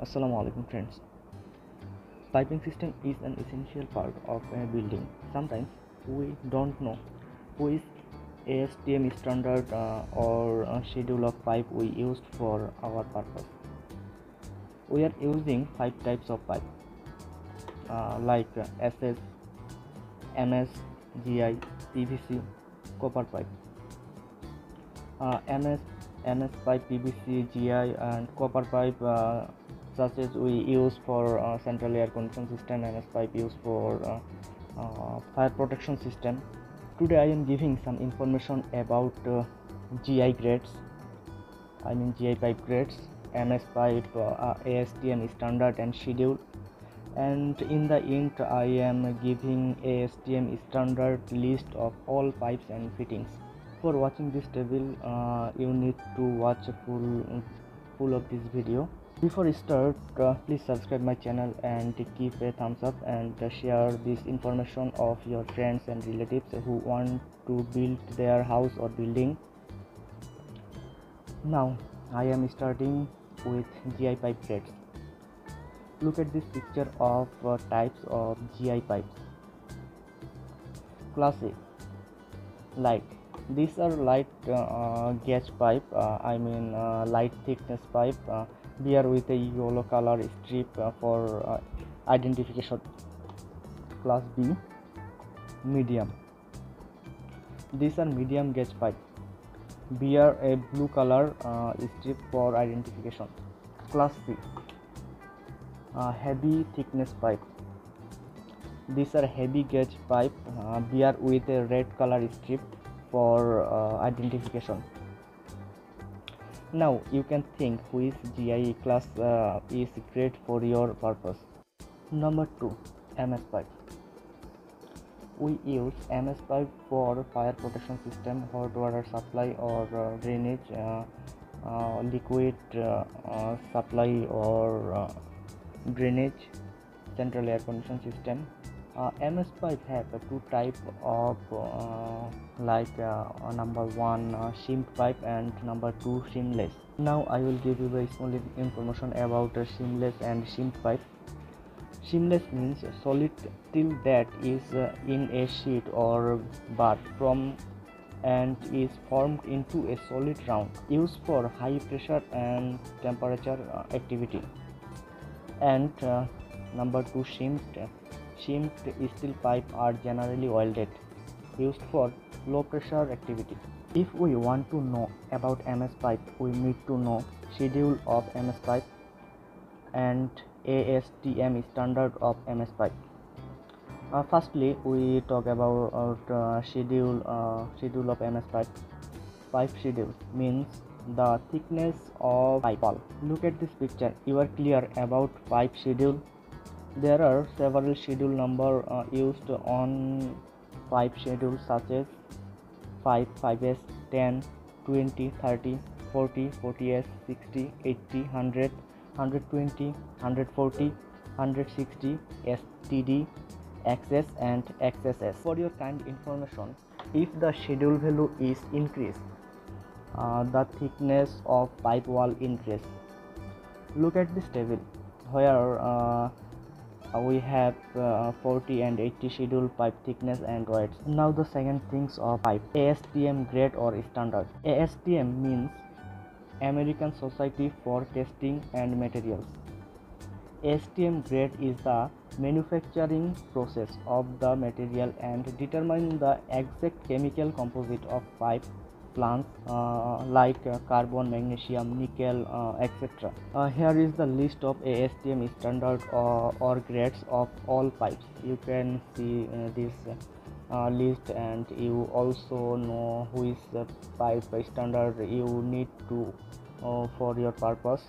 Assalamu alaikum friends. Piping system is an essential part of a building. Sometimes we don't know which ASTM standard or schedule of pipe we used for our purpose. We are using 5 types of pipe like SS, MS, GI, PVC, copper pipe. MS pipe, PVC, GI and copper pipe such as we use for central air conditioning system, MS pipe used for fire protection system. Today I am giving some information about GI grades, GI pipe grades, MS pipe, ASTM standard and schedule, and in the end I am giving ASTM standard list of all pipes and fittings. For watching this table you need to watch a full of this video. Before we start, please subscribe my channel and give a thumbs up and share this information of your friends and relatives who want to build their house or building. Now I am starting with GI pipe grades. Look at this picture of types of GI pipes. Class A, light. These are light gauge pipe, light thickness pipe, bear with a yellow color strip for identification. Class B, medium. These are medium gauge pipe, bear a blue color strip for identification. Class C, heavy thickness pipe. These are heavy gauge pipe, bear with a red color strip for identification. Now you can think which GI class is great for your purpose. Number 2, MS pipe. We use MS pipe for fire protection system, hot water supply or drainage, liquid supply or drainage, central air conditioning system. MS pipe have two type of number 1 shimmed pipe and number 2 seamless. Now I will give you the small information about seamless and shimmed pipe. Seamless means solid till that is in a sheet or bar from and is formed into a solid round, used for high pressure and temperature activity. And number 2 shimmed steel pipe are generally welded, used for low pressure activity. If we want to know about MS pipe, we need to know schedule of MS pipe and ASTM standard of MS pipe. Firstly, we talk about schedule of MS pipe. Pipe schedule means the thickness of pipe wall. Look at this picture. You are clear about pipe schedule. There are several schedule number used on pipe schedule such as 5, 5S, 10, 20, 30, 40, 40S, 60, 80, 100, 120, 140, 160, STD, XS and XSS. For your kind information, if the schedule value is increased, the thickness of pipe wall increase. Look at this table where we have 40 and 80 schedule pipe thickness and weights. Now the second things of pipe, ASTM grade or standard. ASTM means American Society for Testing and Materials. ASTM grade is the manufacturing process of the material and determine the exact chemical composite of pipe plants like carbon, magnesium, nickel, etc. Here is the list of ASTM standard or grades of all pipes. You can see this list and you also know which pipe standard you need to for your purpose.